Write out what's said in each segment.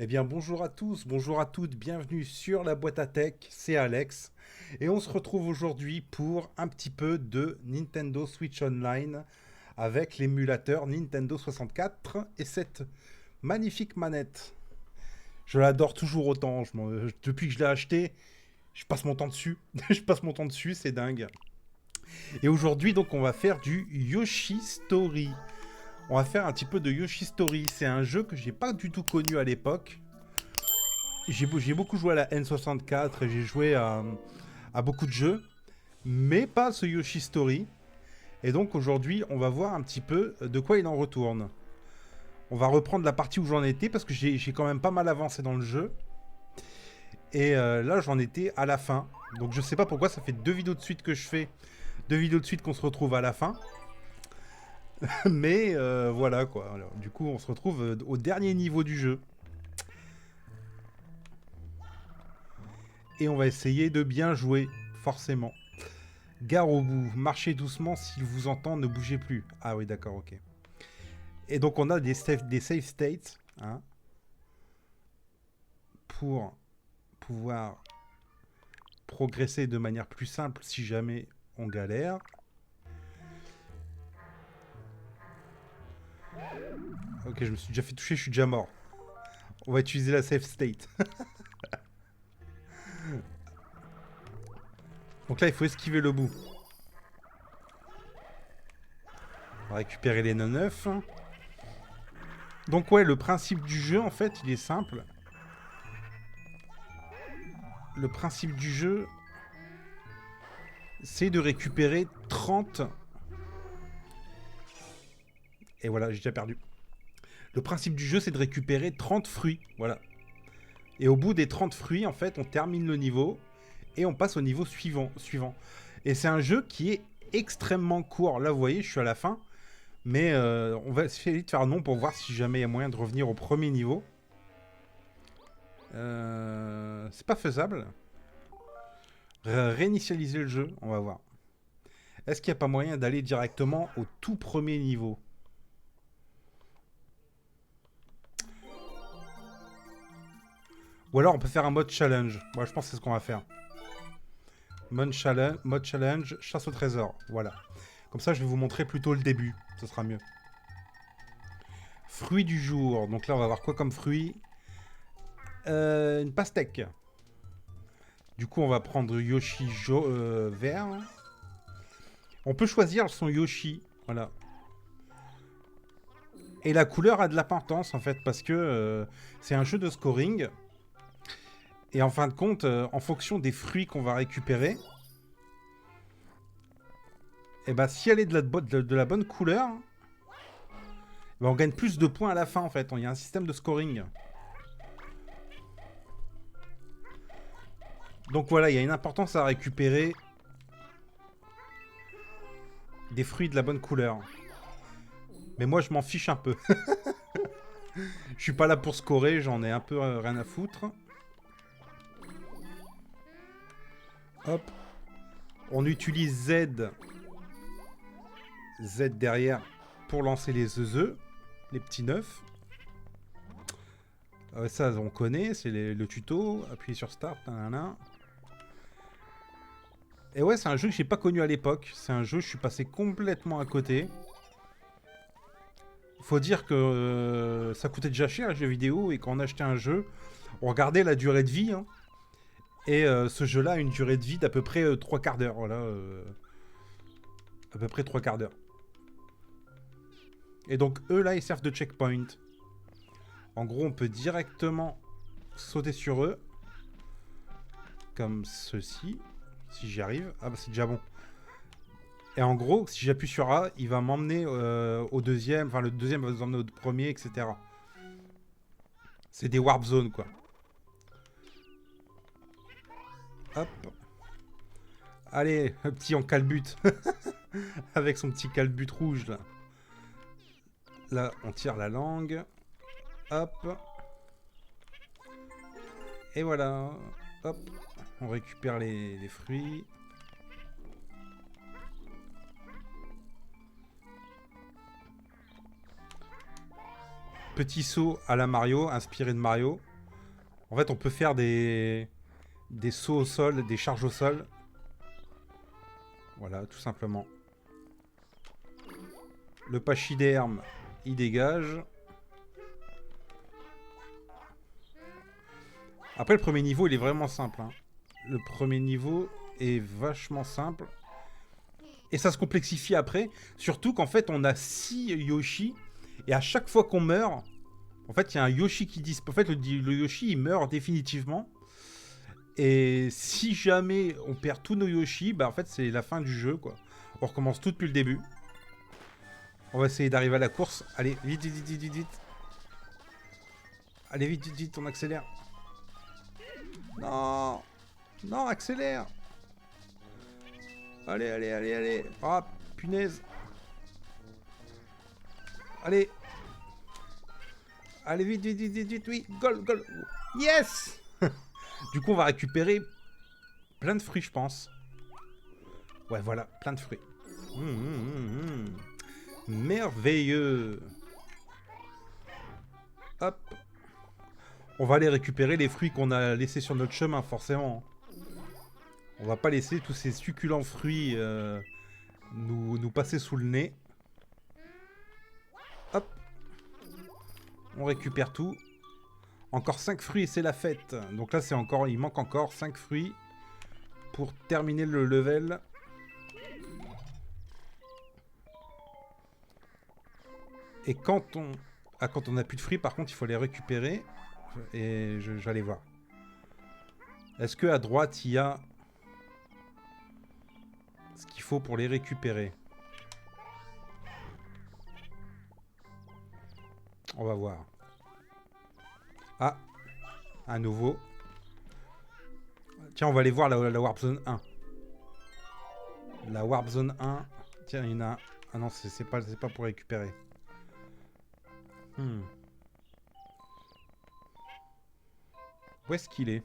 Eh bien, bonjour à tous, bonjour à toutes, bienvenue sur la boîte à tech, c'est Alex. Et on se retrouve aujourd'hui pour un petit peu de Nintendo Switch Online avec l'émulateur Nintendo 64 et cette magnifique manette. Je l'adore toujours autant, depuis que je l'ai acheté, je passe mon temps dessus. Je passe mon temps dessus, c'est dingue. Et aujourd'hui, donc, on va faire du Yoshi Story. On va faire un petit peu de Yoshi Story. C'est un jeu que j'ai pas du tout connu à l'époque. J'ai beaucoup joué à la N64 et j'ai joué à beaucoup de jeux, mais pas ce Yoshi Story. Et donc aujourd'hui, on va voir un petit peu de quoi il en retourne. On va reprendre la partie où j'en étais parce que j'ai quand même pas mal avancé dans le jeu. Et là, j'en étais à la fin. Donc je sais pas pourquoi ça fait deux vidéos de suite que je fais. Deux vidéos de suite qu'on se retrouve à la fin. Mais voilà quoi. Alors, du coup, on se retrouve au dernier niveau du jeu. Et on va essayer de bien jouer, forcément. Gare au bout, marchez doucement, s'il vous entend, ne bougez plus. Ah oui, d'accord, ok. Et donc on a des save states, hein, pour pouvoir progresser de manière plus simple si jamais on galère. Ok, je me suis déjà fait toucher, je suis déjà mort. On va utiliser la save state. Donc là, il faut esquiver le bout. On va récupérer les 9. Donc ouais, le principe du jeu, en fait, il est simple. Le principe du jeu, c'est de récupérer 30... Et voilà, j'ai déjà perdu. Le principe du jeu, c'est de récupérer 30 fruits. Voilà. Et au bout des 30 fruits, en fait, on termine le niveau et on passe au niveau suivant. Et c'est un jeu qui est extrêmement court. Là, vous voyez, je suis à la fin. Mais on va essayer de faire non pour voir si jamais il y a moyen de revenir au premier niveau. C'est pas faisable. Réinitialiser le jeu, on va voir. Est-ce qu'il n'y a pas moyen d'aller directement au tout premier niveau? Ou alors on peut faire un mode challenge. Moi, je pense que c'est ce qu'on va faire. Mode challenge, chasse au trésor. Voilà. Comme ça, je vais vous montrer plutôt le début. Ce sera mieux. Fruits du jour. Donc là, on va avoir quoi comme fruit? Une pastèque. Du coup, on va prendre Yoshi vert. On peut choisir son Yoshi. Voilà. Et la couleur a de l'importance, en fait, parce que c'est un jeu de scoring. Et en fin de compte, en fonction des fruits qu'on va récupérer, et bah, si elle est de la bonne couleur, bah, on gagne plus de points à la fin, en fait. Il y a un système de scoring. Donc voilà, il y a une importance à récupérer des fruits de la bonne couleur. Mais moi, je m'en fiche un peu. Je suis pas là pour scorer, j'en ai un peu rien à foutre. Hop. On utilise Z derrière pour lancer les œufs, les petits neufs. Ça, on connaît, c'est le tuto. Appuyez sur Start. Nanana. Et ouais, c'est un jeu que j'ai pas connu à l'époque. C'est un jeu, je suis passé complètement à côté. Faut dire que ça coûtait déjà cher les jeux vidéo et quand on achetait un jeu, on regardait la durée de vie. Hein, et ce jeu-là a une durée de vie d'à peu près 3 quarts d'heure. Voilà. À peu près 3 quarts d'heure. Et donc eux là, ils servent de checkpoint. En gros, on peut directement sauter sur eux. Comme ceci. Si j'y arrive. Ah bah c'est déjà bon. Et en gros, si j'appuie sur A, il va m'emmener au deuxième. Enfin, le deuxième va nous emmener au premier, etc. C'est des warp zones, quoi. Hop. Allez, un petit en calbut. Avec son petit calbut rouge, là. Là, on tire la langue. Hop. Et voilà. Hop. On récupère les fruits. Petit saut à la Mario, inspiré de Mario. En fait, on peut faire des sauts au sol, des charges au sol. Voilà, tout simplement. Le pachyderme, il dégage. Après, le premier niveau, il est vraiment simple. Hein. Le premier niveau est vachement simple. Et ça se complexifie après. Surtout qu'en fait, on a 6 Yoshi. Et à chaque fois qu'on meurt, en fait, il y a un Yoshi qui disparaît. En fait, le Yoshi, il meurt définitivement. Et si jamais on perd tous nos Yoshi, bah en fait, c'est la fin du jeu, quoi. On recommence tout depuis le début. On va essayer d'arriver à la course. Allez, vite, vite, vite, vite, vite. Allez, vite, vite, vite, on accélère. Non! Non, accélère! Allez, allez, allez, allez. Ah, punaise. Allez. Allez, vite, vite, vite, vite, vite, oui. Goal, goal. Yes! Du coup, on va récupérer plein de fruits, je pense. Ouais, voilà, plein de fruits. Merveilleux. Hop. On va aller récupérer les fruits qu'on a laissés sur notre chemin, forcément. On va pas laisser tous ces succulents fruits nous passer sous le nez. Hop. On récupère tout. Encore 5 fruits et c'est la fête. Donc là, c'est encore, il manque encore 5 fruits pour terminer le level. Et quand on n'a plus de fruits, par contre, il faut les récupérer. Et j'allais voir. Est-ce que à droite, il y a ce qu'il faut pour les récupérer? On va voir. Ah, à nouveau. Tiens, on va aller voir la Warp Zone 1. La Warp Zone 1. Tiens, il y en a... Ah non, c'est pas pour récupérer. Où est-ce qu'il est?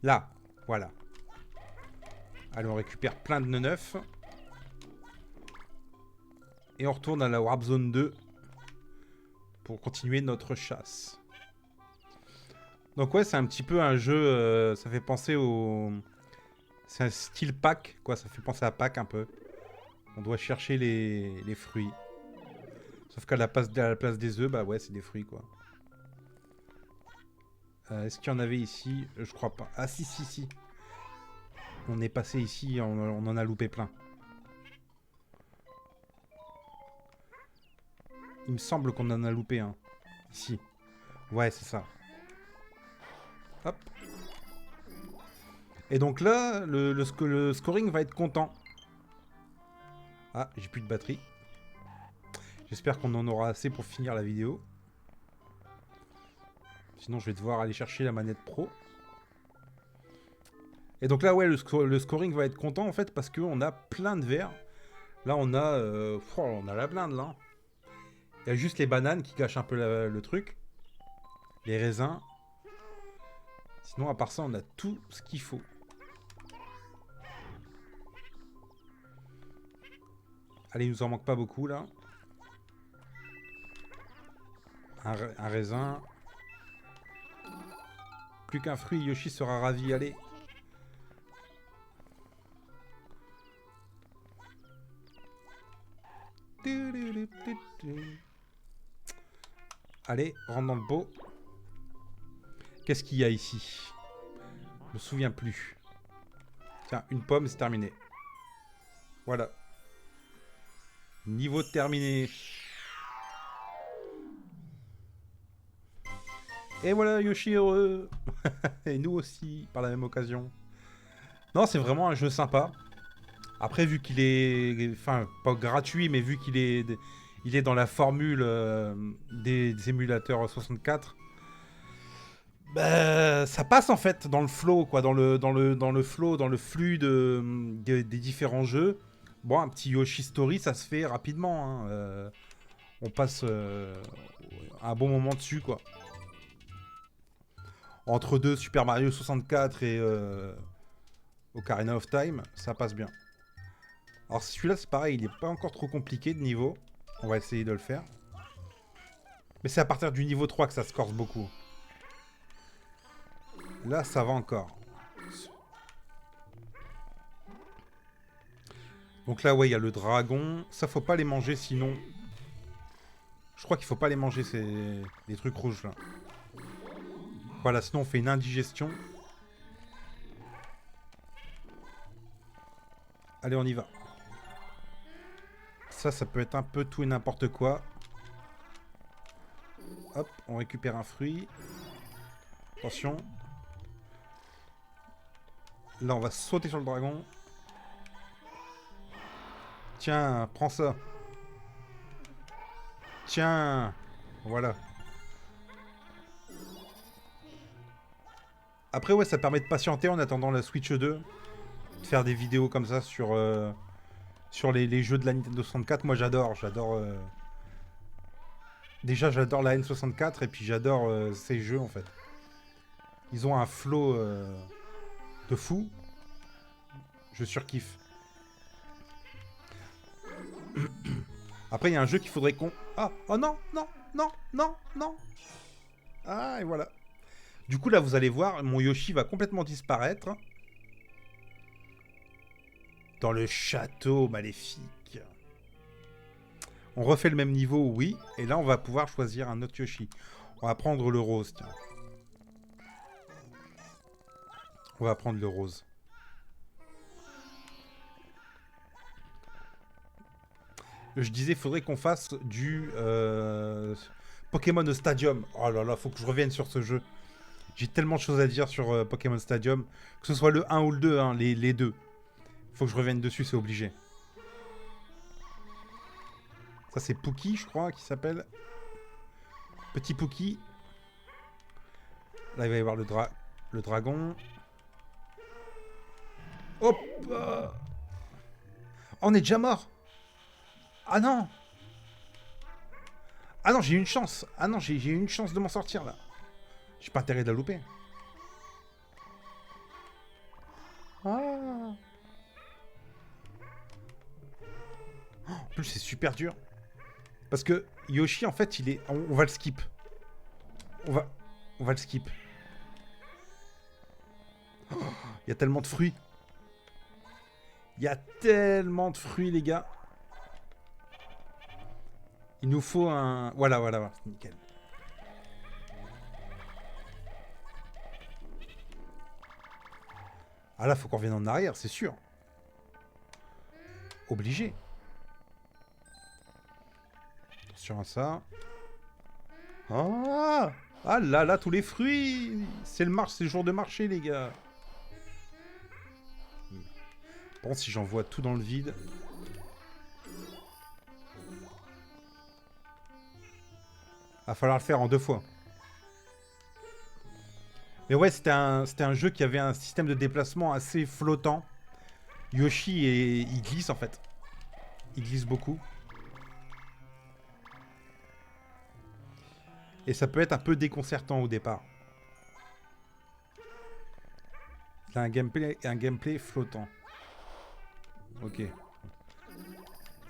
Là, voilà. Allez, on récupère plein de nœuds neufs. Et on retourne à la Warp Zone 2 pour continuer notre chasse. Donc ouais, c'est un petit peu un jeu... ça fait penser au... C'est un style pack, quoi. Ça fait penser à pack un peu. On doit chercher les fruits. Sauf qu'à la place des œufs, bah ouais, c'est des fruits, quoi. Est-ce qu'il y en avait ici? Je crois pas. Ah si, si, si. On est passé ici, on en a loupé plein. Il me semble qu'on en a loupé un. Ici. Ouais, c'est ça. Hop. Et donc là, le scoring va être content. Ah, j'ai plus de batterie. J'espère qu'on en aura assez pour finir la vidéo. Sinon, je vais devoir aller chercher la manette pro. Et donc là, ouais, le scoring va être content, en fait, parce qu'on a plein de verres. Là, on a la blinde, là. Il y a juste les bananes qui cachent un peu le truc. Les raisins. Sinon, à part ça, on a tout ce qu'il faut. Allez, il nous en manque pas beaucoup, là. Un raisin. Plus qu'un fruit, Yoshi sera ravi. Allez. Allez, rentre dans le pot. Qu'est-ce qu'il y a ici? Je me souviens plus. Tiens, une pomme, c'est terminé. Voilà. Niveau terminé. Et voilà, Yoshi heureux. Et nous aussi, par la même occasion. Non, c'est vraiment un jeu sympa. Après, vu qu'il est... Enfin, pas gratuit, mais vu qu'il est... Il est dans la formule des émulateurs 64. Bah, ça passe en fait dans le flow, quoi, dans le flow, dans le flux des différents jeux. Bon, un petit Yoshi Story, ça se fait rapidement. Hein. On passe un bon moment dessus, quoi. Entre deux Super Mario 64 et Ocarina of Time, ça passe bien. Alors celui-là, c'est pareil, il n'est pas encore trop compliqué de niveau. On va essayer de le faire. Mais c'est à partir du niveau 3 que ça se corse beaucoup. Là, ça va encore. Donc là, ouais, il y a le dragon. Ça, faut pas les manger, sinon... Je crois qu'il faut pas les manger, les trucs rouges, là. Voilà, sinon on fait une indigestion. Allez, on y va. Ça peut être un peu tout et n'importe quoi. Hop, on récupère un fruit. Attention. Là, on va sauter sur le dragon. Tiens, prends ça. Tiens. Voilà. Après, ouais, ça permet de patienter en attendant la Switch 2. De faire des vidéos comme ça sur les jeux de la Nintendo 64. Moi, j'adore. Déjà, j'adore la N64 et puis j'adore ces jeux, en fait. Ils ont un flow de fou. Je surkiffe. Après, il y a un jeu qu'il faudrait qu'on... Ah, oh non, non, non, non, non. Ah, et voilà. Du coup, là, vous allez voir, mon Yoshi va complètement disparaître. Dans le château maléfique. On refait le même niveau, oui. Et là, on va pouvoir choisir un autre Yoshi. On va prendre le rose, tiens. On va prendre le rose. Je disais, il faudrait qu'on fasse du Pokémon Stadium. Oh là là, faut que je revienne sur ce jeu. J'ai tellement de choses à dire sur Pokémon Stadium. Que ce soit le 1 ou le 2, hein, les deux. Faut que je revienne dessus, c'est obligé. Ça, c'est Pookie, je crois, qui s'appelle. Petit Pookie. Là, il va y avoir le dragon. Hop On est déjà mort. Ah non. Ah non, j'ai une chance. Ah non, j'ai une chance de m'en sortir, là. J'ai pas intérêt de la louper. Ah. En plus, c'est super dur. Parce que Yoshi, en fait, il est... On va le skip. On va le skip. Il y a tellement de fruits. Il y a tellement de fruits, les gars. Il nous faut un... Voilà, voilà, voilà. Nickel. Ah là, faut qu'on revienne en arrière, c'est sûr. Obligé. Attention à ça. Ah, ah là là, tous les fruits. C'est le jour de marché, les gars. Bon, si j'envoie tout dans le vide. Va falloir le faire en 2 fois. Mais ouais, c'était un jeu qui avait un système de déplacement assez flottant. Yoshi, il glisse en fait. Il glisse beaucoup. Et ça peut être un peu déconcertant au départ. Il a un gameplay flottant. Ok.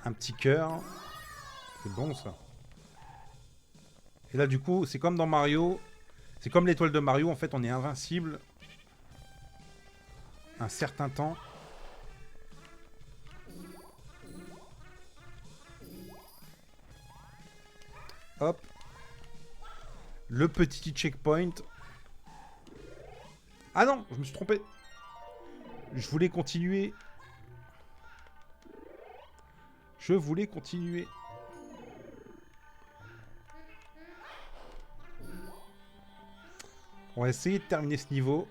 Un petit cœur. C'est bon ça. Et là du coup, c'est comme dans Mario. C'est comme l'étoile de Mario, en fait on est invincible. Un certain temps. Hop. Le petit checkpoint. Ah non, je me suis trompé. Je voulais continuer. Je voulais continuer. On va essayer de terminer ce niveau.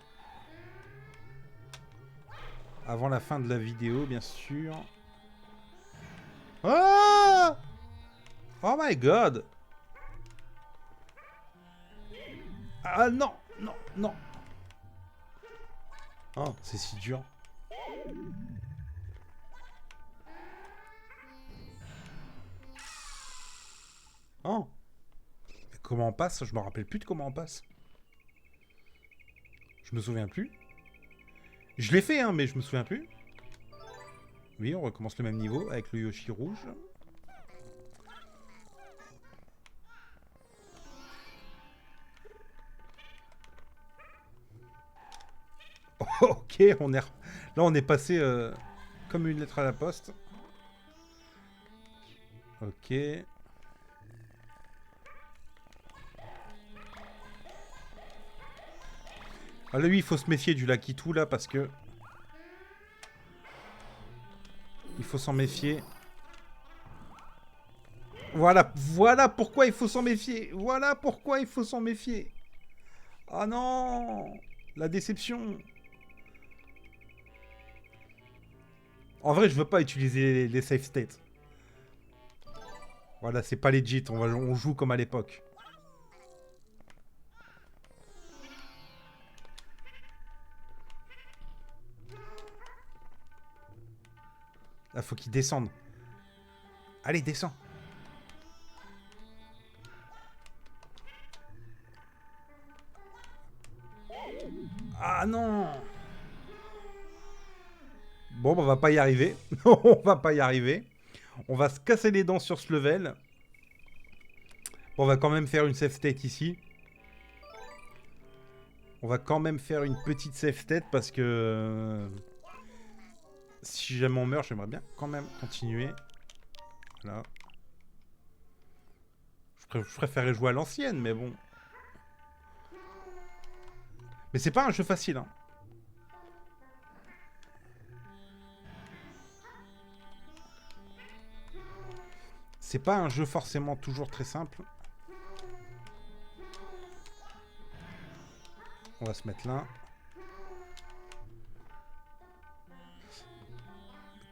Avant la fin de la vidéo, bien sûr. Ah! Oh my god! Ah non, non, non. Oh, c'est si dur. Oh. Comment on passe? Je me rappelle plus de comment on passe. Je me souviens plus. Je l'ai fait, hein, mais je me souviens plus. Oui, on recommence le même niveau avec le Yoshi rouge. Ok, on est... Là, on est passé comme une lettre à la poste. Ok. Ah là, oui, il faut se méfier du Lakitu, là, parce que... Il faut s'en méfier. Voilà, voilà pourquoi il faut s'en méfier. Voilà pourquoi il faut s'en méfier. Ah non, la déception. En vrai, je veux pas utiliser les safe states. Voilà, c'est pas legit. On joue comme à l'époque. Là, faut qu'il descende. Allez, descends. Ah non. Bon, bah, on va pas y arriver. On va pas y arriver. On va se casser les dents sur ce level. Bon, on va quand même faire une safe state ici. On va quand même faire une petite safe state parce que... si jamais on meurt, j'aimerais bien quand même continuer. Voilà. Je préférerais jouer à l'ancienne, mais bon. Mais c'est pas un jeu facile, hein. C'est pas un jeu forcément toujours très simple. On va se mettre là.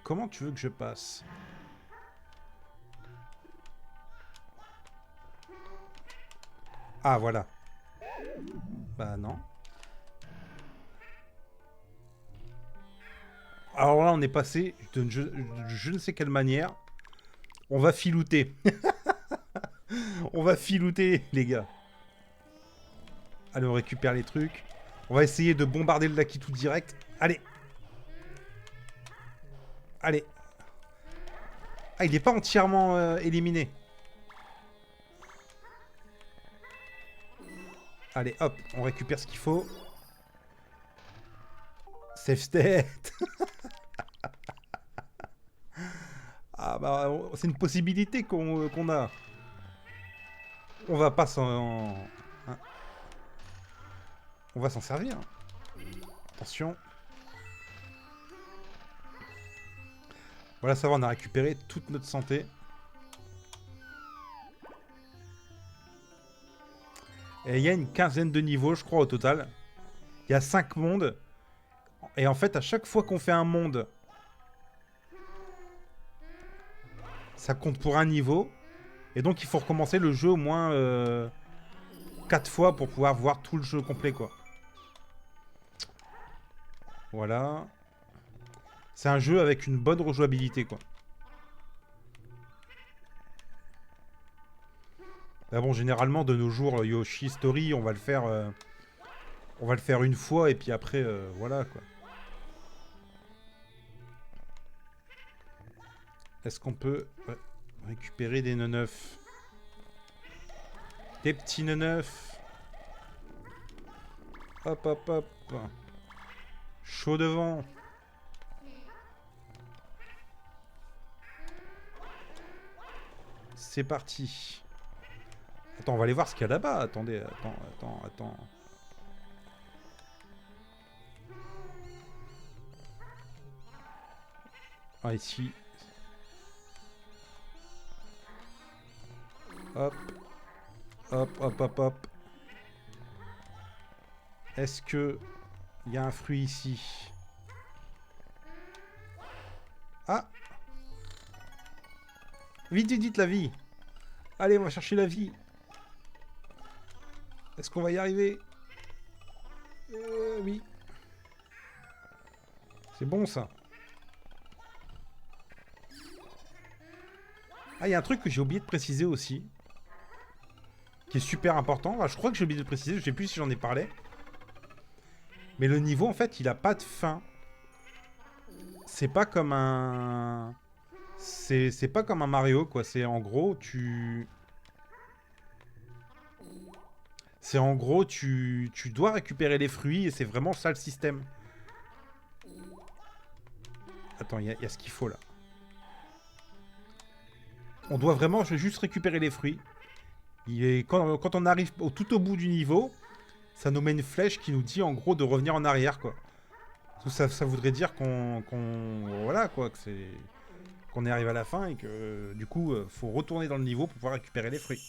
Comment tu veux que je passe? Ah, voilà. Bah non. Alors là, on est passé de je ne sais quelle manière. On va filouter. On va filouter, les gars. Allez, on récupère les trucs. On va essayer de bombarder le Lakitu direct. Allez. Allez. Ah, il n'est pas entièrement éliminé. Allez, hop. On récupère ce qu'il faut. Safe state. Ah bah, c'est une possibilité qu'on a. On va pas s'en... hein. On va s'en servir. Attention. Voilà, ça va, on a récupéré toute notre santé. Et il y a une quinzaine de niveaux, je crois, au total. Il y a 5 mondes. Et en fait, à chaque fois qu'on fait un monde, ça compte pour un niveau. Et donc, il faut recommencer le jeu au moins 4 fois pour pouvoir voir tout le jeu complet, quoi. Voilà. C'est un jeu avec une bonne rejouabilité, quoi. Mais bon, généralement, de nos jours, Yoshi Story, on va le faire... on va le faire une fois, et puis après, voilà, quoi. Est-ce qu'on peut récupérer des neufs? Des petits neufs. Hop, hop, hop. Chaud devant. C'est parti. Attends, on va aller voir ce qu'il y a là-bas. Attendez, attends. Ah, ici. Hop. Hop. Est-ce que il y a un fruit ici? Ah! Vite, la vie! Allez, on va chercher la vie. Est-ce qu'on va y arriver? Oui. C'est bon, ça. Ah, il y a un truc que j'ai oublié de préciser aussi. Qui est super important. Enfin, je crois que j'ai oublié de le préciser. Je sais plus si j'en ai parlé. Mais le niveau, en fait, il a pas de fin. C'est pas comme un... C'est pas comme un Mario, quoi. C'est en gros, tu dois récupérer les fruits et c'est vraiment ça le système. Attends, il y a ce qu'il faut là. On doit vraiment, je vais juste récupérer les fruits. Quand on arrive tout au bout du niveau, ça nous met une flèche qui nous dit en gros de revenir en arrière, quoi. Ça voudrait dire voilà, quoi, qu'on est arrivé à la fin et que du coup, faut retourner dans le niveau pour pouvoir récupérer les fruits.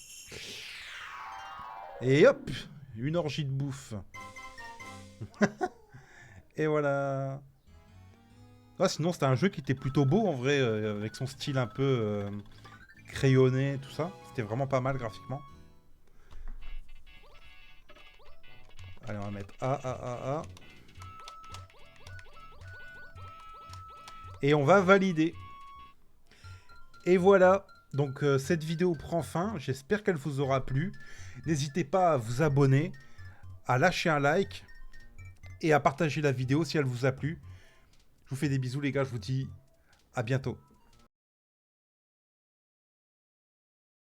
Et hop, une orgie de bouffe. Et voilà. Ah, sinon, c'était un jeu qui était plutôt beau en vrai, avec son style un peu crayonné, tout ça. C'était vraiment pas mal graphiquement. Allez, on va mettre A. Et on va valider. Et voilà. Donc cette vidéo prend fin. J'espère qu'elle vous aura plu. N'hésitez pas à vous abonner, à lâcher un like et à partager la vidéo si elle vous a plu. Je vous fais des bisous les gars. Je vous dis à bientôt.